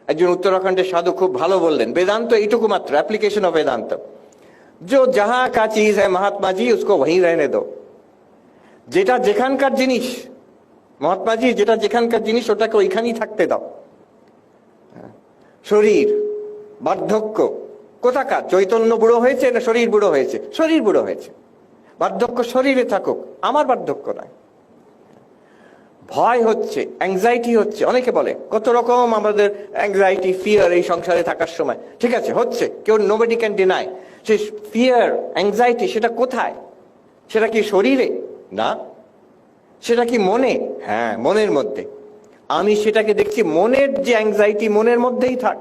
একজন উত্তরাখণ্ডের সাধু খুব ভালো বললেন, বেদান্ত এইটুকু মাত্র, অ্যাপ্লিকেশন অফ বেদান্ত, जो जहां का चीज है महात्मा जी उसको वहीं रहने दो। যেটা যেখানকার জিনিস মহাত্মা জি, যেটা যেখানকার জিনিস ওটাকে ওইখানেই থাকতে দাও। শরীর, বার্ধক্য কোথাকার? চৈতন্য বুড়ো হয়েছে না শরীর বুড়ো হয়েছে? শরীর বুড়ো হয়েছে। বার্ধক্য শরীরে থাকুক, আমার বার্ধক্য নয়। ভয় হচ্ছে, অ্যাংজাইটি হচ্ছে, অনেকে বলে কত রকম আমাদের অ্যাংজাইটি, ফিয়ার এই সংসারে থাকার সময়, ঠিক আছে হচ্ছে, কেউ নোবডি ক্যান ডিনাই। সেই ফিয়ার, অ্যাংজাইটি সেটা কোথায়? সেটা কি শরীরে? না। সেটা কি মনে? হ্যাঁ, মনের মধ্যে। আমি সেটাকে দেখছি, মনের যে অ্যাংজাইটি মনের মধ্যেই থাক,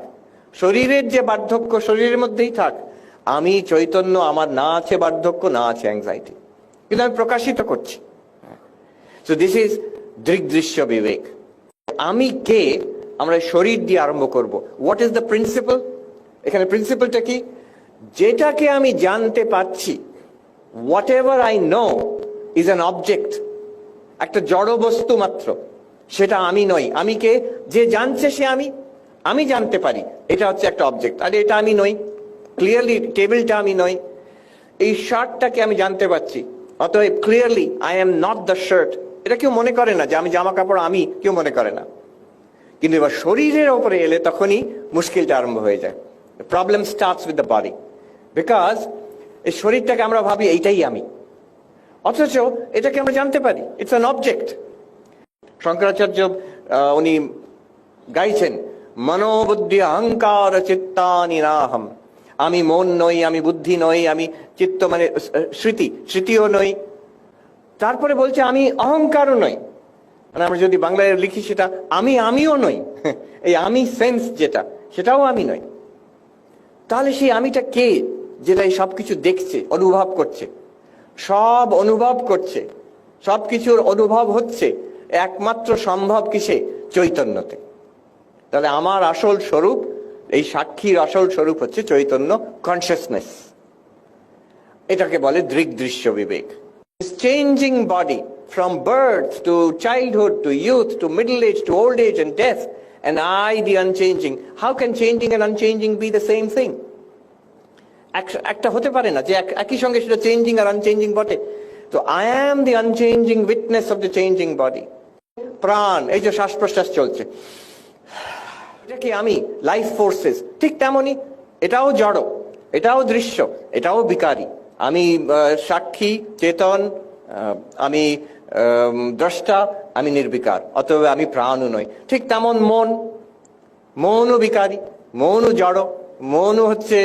শরীরের যে বার্ধক্য শরীরের মধ্যেই থাক। আমি চৈতন্য, আমার না আছে বার্ধক্য, না আছে অ্যাংজাইটি, কিন্তু আমি প্রকাশিত করছি। সো দিস ইজ দৃগ্দৃশ্য বিবেক। আমি কে, আমরা শরীর দিয়ে আরম্ভ করব। What is the principal? এখানে প্রিন্সিপালটা কি? যেটাকে আমি জানতে পারছি, what ever I know is an object, একটা জড় বস্তু মাত্র, সেটা আমি নই। আমি কে? যে জানছে সে আমি, আমি জানতে পারি, এটা হচ্ছে একটা অবজেক্ট। আর এটা আমি নই, ক্লিয়ারলি টেবিলটা আমি নই, এই শার্টটাকে আমি জানতে পারছি, অতএব clearly I am not the shirt. এটা কেউ মনে করে না যে আমি জামা কাপড়, আমি কেউ মনে করে না। কিন্তু এবার শরীরের ওপরে এলে তখনই মুশকিলটা আরম্ভ হয়ে যায়। Problem starts with the body, because এই শরীরটাকে আমরা ভাবি এইটাই আমি, অথচ এটাকে আমরা জানতে পারি, ইটস অ্যান অবজেক্ট। শঙ্করাচার্য উনি গাইছেন, মনোবুদ্ধি অহংকার চিত্তানি নাহম। আমি মন নই, আমি বুদ্ধি নই, আমি চিত্ত মানে স্মৃতিও নই। তারপরে বলছে আমি অহংকারও নই, মানে আমরা যদি বাংলায় লিখি সেটা আমিও নই। এই আমি সেন্স যেটা, সেটাও আমি নই। তাহলে সেই আমিটা কে, যেটা এই সবকিছু দেখছে, অনুভব করছে, সব অনুভব করছে, সবকিছুর অনুভব হচ্ছে একমাত্র সম্ভব কিসে? চৈতন্যতে। তাহলে আমার আসল স্বরূপ, এই সাক্ষীর আসল স্বরূপ হচ্ছে চৈতন্য, কনসিয়াসনেস। এটাকে বলে দৃগ্দৃশ্য বিবেক। Changing body from birth to childhood to youth to middle age to old age and death, and I the unchanging. How can changing and unchanging be the same thing? একটা হতে পারে না যে একই সঙ্গে সেটা চেঞ্জিং আর আনচেঞ্জিং বটে। তো I am the আনচেঞ্জিং witness of the changing body. প্রাণ, এই যে শ্বাস প্রশ্বাস চলছে, এটা কি আমি? লাইফ ফোর্সেস ঠিক তেমনই, এটাও জড়, এটাও দৃশ্য, এটাও বিকারী। আমি সাক্ষী, চেতন, আমি দ্রষ্টা, আমি নির্বিকার, অতএব আমি প্রাণও নই। ঠিক তেমন মনও বিকারী, মনও জড়, মনও হচ্ছে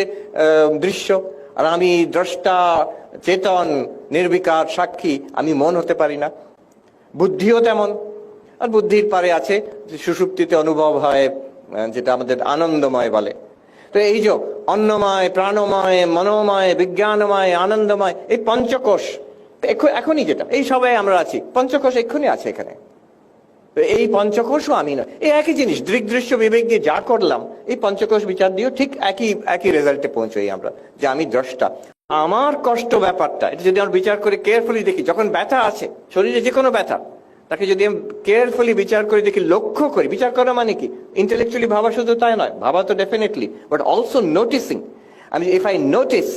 দৃশ্য, আর আমি দ্রষ্টা, চেতন, নির্বিকার, সাক্ষী, আমি মন হতে পারি না। বুদ্ধিও তেমন, আর বুদ্ধির পারে আছে সুষুপ্তিতে অনুভব হয়, যেটা আমাদের আনন্দময় বলে। তো এই যে অন্নময়, প্রাণময়, মনোময়, বিজ্ঞানময়, আনন্দময়, এই পঞ্চকোষ এখনই যেটা এই সবাই আমরা আছি, পঞ্চকোষ এক্ষুনি আছে এখানে। এই পঞ্চকোষও আমি নয়, এই একই জিনিস। দৃগ্দৃশ্য বিবেক দিয়ে যা করলাম, এই পঞ্চকোষ বিচার দিয়েও ঠিক একই রেজাল্টে পৌঁছই আমরা, যে আমি দ্রষ্টা। আমার কষ্ট ব্যাপারটা, এটা যদি আমরা বিচার করে কেয়ারফুলি দেখি, যখন ব্যথা আছে শরীরে, যে কোনো ব্যথা, তাকে যদি আমি কেয়ারফুলি বিচার করে দেখি, লক্ষ্য করি, বিচার করা মানে কি ইন্টেলেকচুয়ালি ভাবা শুধু তাই নয়, ভাবা তো ডেফিনেটলি, বাট অলসো নোটিসিং। আমি ইফ আই নোটিস,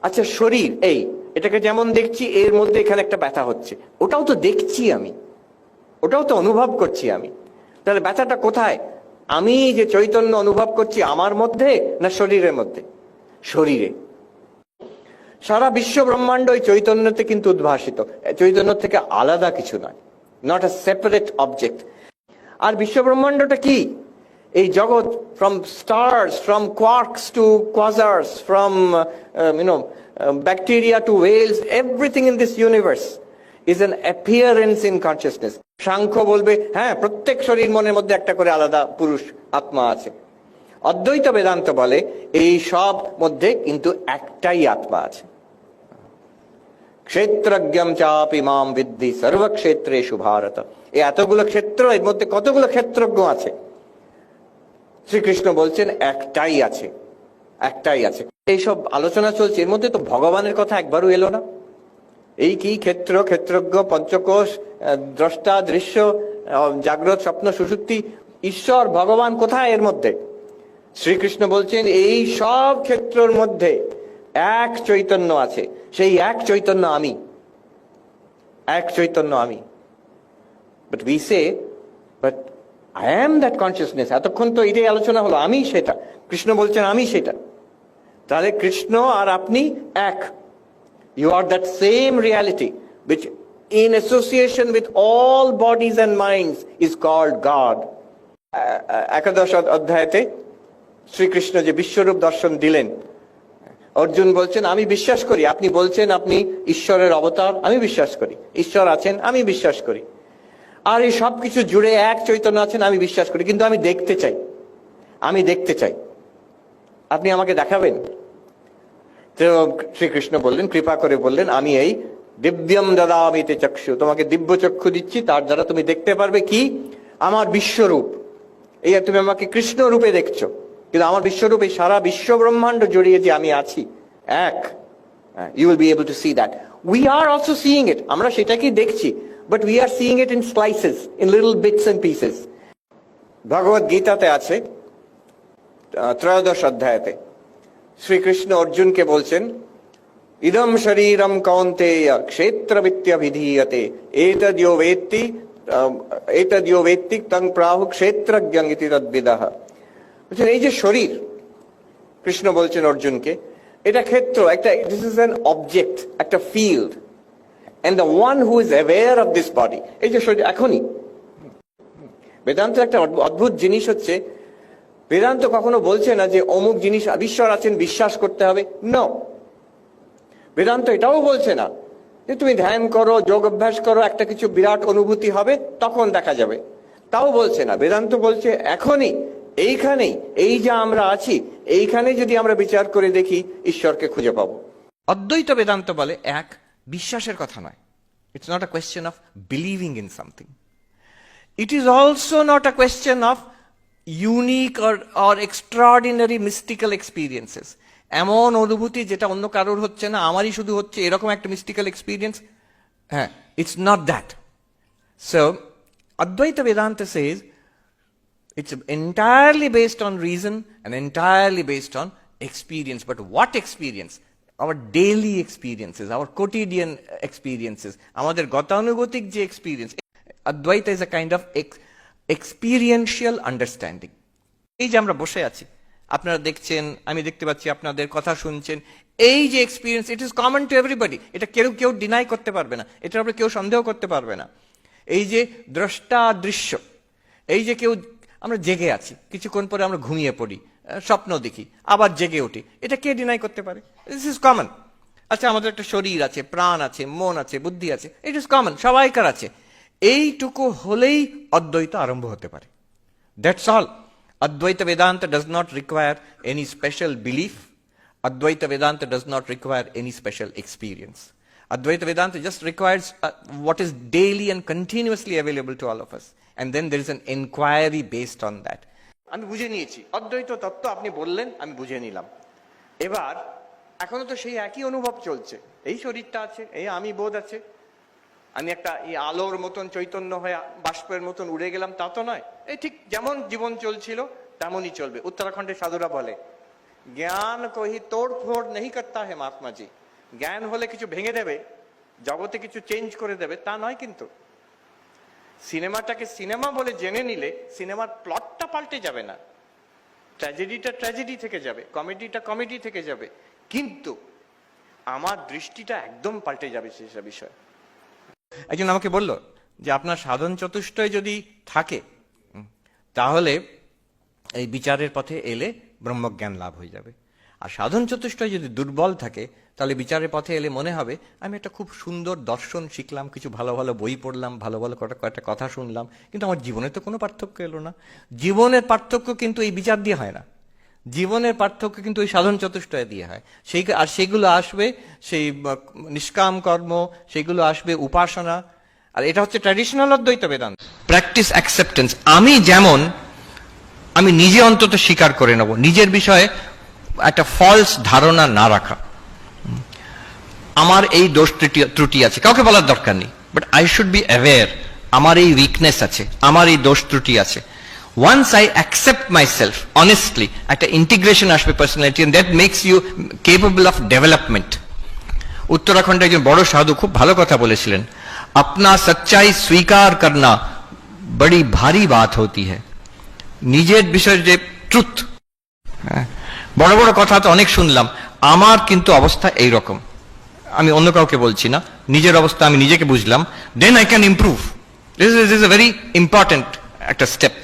আচ্ছা শরীর এটাকে যেমন দেখছি, এর মধ্যে এখানে একটা ব্যথা হচ্ছে, ওটাও তো দেখছি আমি, ওটাও তো অনুভব করছি আমি। তাহলে ব্যথাটা কোথায়? আমি যে চৈতন্য অনুভব করছি আমার মধ্যে না শরীরের মধ্যে? শরীরে। সারা বিশ্ব ব্রহ্মাণ্ড ওই চৈতন্যতে কিন্তু উদ্ভাসিত, চৈতন্য থেকে আলাদা কিছু নয়, not a separate object. আর বিশ্ব ব্রহ্মাণ্ডটা কি? এই জগৎ, from stars, from quarks to quasars, from bacteria to whales, everything in this universe is an appearance in consciousness. Samkhya বলবে হ্যাঁ, প্রত্যেক শরীর মনের মধ্যে একটা করে আলাদা পুরুষ আত্মা আছে। অদ্বৈত বেদান্ত বলে এই সব মধ্যে কিন্তু একটাই আত্মা আছে। ক্ষেত্রজ্ঞম চাপি মাম বিদ্ধি সর্বক্ষেত্রেষু ভারত। এই এতগুলো ক্ষেত্র, এর মধ্যে কতগুলো ক্ষেত্রজ্ঞ আছে? শ্রীকৃষ্ণ বলছেন একটাই আছে, একটাই আছে। এইসব আলোচনা চলছে, এর মধ্যে তো ভগবানের কথা একবারও এলো না। এই কি ক্ষেত্রজ্ঞ, পঞ্চকোষ, দ্রষ্টা, দৃশ্য, জাগ্রত, স্বপ্ন, সুষুপ্তি, ঈশ্বর ভগবান কোথায় এর মধ্যে? শ্রীকৃষ্ণ বলছেন এই সব ক্ষেত্রের মধ্যে এক চৈতন্য আছে, সেই এক চৈতন্য আমি, এক চৈতন্য আমি। But we say, but I am that consciousness. এতক্ষণ তো এটাই আলোচনা হলো, আমি সেটা। কৃষ্ণ বলছেন আমি সেটা। তাহলে কৃষ্ণ আর আপনি এক। You are that same reality which in association with all bodies and minds is called God. একাদশ অধ্যায়তে শ্রীকৃষ্ণ যে বিশ্বরূপ দর্শন দিলেন, অর্জুন বলছেন আমি বিশ্বাস করি, আপনি বলছেন আপনি ঈশ্বরের অবতার, আমি বিশ্বাস করি। ঈশ্বর আছেন, আমি বিশ্বাস করি। আর এই সব কিছু জুড়ে এক চৈতন্য আছেন, আমি বিশ্বাস করি। কিন্তু আমি দেখতে চাই, আমি দেখতে চাই। আপনি আমাকে দেখাবেন? তো শ্রীকৃষ্ণ বললেন, কৃপা করে বললেন, আমি এই দিব্যম দদামিতে চক্ষু, তোমাকে দিব্য চক্ষু দিচ্ছি, তার দ্বারা তুমি দেখতে পারবে কি? আমার বিশ্বরূপ। এই তুমি আমাকে কৃষ্ণ রূপে দেখছো, কিন্তু আমার বিশ্বরূপ এই সারা বিশ্ব ব্রহ্মাণ্ড জড়িয়ে যে আমি আছি এক। You will be able to see that. We are also seeing ইট, আমরা সেটাকেই দেখছি, but we are seeing it in slices, in little bits and pieces. ভগবদ গীতাতে আছে ত্রয়োদশ অধ্যায়তে শ্রীকৃষ্ণ অর্জুনকে বলছেন, ইদম শরীরম কৌন্তেয় ক্ষেত্রবিত্যভিধীয়তে এতদ্যো বেত্তি তং প্রাহু ক্ষেত্রজ্ঞং ইতি তদ্বিদঃ। বলছেন এই যে শরীর, কৃষ্ণ বলছেন অর্জুনকে, এটা ক্ষেত্র, একটা, দিস ইজ অ্যান অবজেক্ট, একটা field, and the one who is aware of this body, এই যে শরীর এখনই। বেদান্তের একটা অদ্ভুত জিনিস হচ্ছে, বেদান্ত কখনো বলছে না যে অমুক জিনিস ঈশ্বর আছেন বিশ্বাস করতে হবে, নো। বেদান্ত এটাও বলছে না যে তুমি ধ্যান করো, যোগ অভ্যাস করো, একটা কিছু বিরাট অনুভূতি হবে, তখন দেখা যাবে, তাও বলছে না। বেদান্ত বলছে এখনই, এইখানেই, এই যে আমরা আছি, এইখানে যদি আমরা বিচার করে দেখি ঈশ্বরকে খুঁজে পাবো। অদ্বৈত বেদান্ত বলে এক, বিশ্বাসের কথা নয়। It's not a question of believing in something. It is also not a question of unique or extraordinary mystical experiences, এমন অনুভূতি যেটা অন্য কারোর হচ্ছে না, আমারই শুধু হচ্ছে, এরকম একটা মিস্টিক্যাল এক্সপিরিয়েন্স। হ্যাঁ, it's not that. So Advaita Vedanta says it's entirely based on reason and entirely based on experience. But what experience? Our daily experiences, our quotidian experiences, আমাদের গতানুগতিক যে experience. Advaita is a kind of experiential understanding. এই যে আমরা বসে আছি, আপনারা দেখছেন, আমি দেখতে পাচ্ছি, আপনাদের কথা শুনছেন, এই যে experience, it is common to everybody. এটা কেউ ডিনাই করতে পারবে না, এটার উপরে কেউ সন্দেহ করতে পারবে না। এই যে দ্রষ্টা দৃশ্য, এই যে আমরা জেগে আছি, কিছুক্ষণ পরে আমরা ঘুমিয়ে পড়ি, স্বপ্ন দেখি, আবার জেগে উঠি, এটা কে ডিনাই করতে পারে? This is common. আচ্ছা, আমাদের একটা শরীর আছে, প্রাণ আছে, মন আছে, বুদ্ধি আছে, ইট ইজ কমন, সবাইকার আছে। এইটুকু হলেই অদ্বৈত আরম্ভ হতে পারে। That's all. Advaita Vedanta does not require any special belief. Advaita Vedanta does not require any special experience. Advaita Vedanta just requires what is daily and continuously available to all of us. And then there is an inquiry based on that. আমি বুঝে নিয়েছি অদ্বৈত তত্ত্ব, আপনি বললেন, আমি বুঝে নিলাম। এবার এখনো তো সেই একই অনুভব চলছে, এই শরীরটা আছে, এই আমি বোধ আছে, আমি একটা এই আলোর মতন চৈতন্য হয়ে বাষ্পের মতন উড়ে গেলাম, তা তো নয়। এই ঠিক যেমন জীবন চলছিল তেমনই চলবে। উত্তরাখণ্ডের সাধুরা বলে, জ্ঞান কহি তোড় ফোড় নেই করতা হে মহাত্মাজি। জ্ঞান হলে কিছু ভেঙে দেবে, জগতে কিছু চেঞ্জ করে দেবে, তা নয়। কিন্তু সিনেমাটাকে সিনেমা বলে জেনে নিলে সিনেমার প্লটটা পাল্টে যাবে না, ট্র্যাজেডিটা ট্র্যাজেডি থেকে যাবে, কমেডিটা কমেডি থেকে যাবে, কিন্তু আমার দৃষ্টিটা একদম পাল্টে যাবে সেসব বিষয়। একজন আমাকে বলল যে আপনার সাধন চতুষ্টয় যদি থাকে তাহলে এই বিচারের পথে এলে ব্রহ্মজ্ঞান লাভ হয়ে যাবে, আর সাধন চতুষ্টয় যদি দুর্বল থাকে তাহলে বিচারের পথে এলে মনে হবে আমি একটা খুব সুন্দর দর্শন শিখলাম, কিছু ভালো ভালো বই পড়লাম, ভালো ভালো কয়েকটা কথা শুনলাম, কিন্তু আমার জীবনে তো কোনো পার্থক্য এলো না। জীবনের পার্থক্য কিন্তু এই বিচার দিয়ে হয় না, জীবনের পার্থক্য কিন্তু ওই সাধন চতুষ্টয় দিয়ে হয়। আর সেগুলো আসবে সেই নিষ্কাম কর্ম, সেগুলো আসবে উপাসনা। আর এটা হচ্ছে ট্র্যাডিশনাল অদ্বৈত বেদান্ত। Practice acceptance. আমি যেমন, আমি নিজে অন্তত স্বীকার করে নেব, নিজের বিষয়ে একটা ফলস ধারণা না রাখা। আমার এই দোষ ত্রুটি আছে, কাউকে বলার দরকার নেই, but I should be aware আমার এই উইকনেস আছে, আমার এই দোষ ত্রুটি আছে। once I accept myself honestly, একটা integration আসবে personality, and that makes you capable of development. উত্তরাখণ্ডে একজন বড় সাধু খুব ভালো কথা বলেছিলেন, अपना सच्चाई स्वीकार करना बड़ी भारी बात होती है। নিজের বিষয়ে যে ট্রুথ, বড় বড় কথা তো অনেক শুনলাম, আমার কিন্তু অবস্থা এই রকম, আমি অন্য কাউকে বলছি না, নিজের অবস্থা আমি নিজেকে বুঝলাম, then I can improve. This is a very important একটা স্টেপ।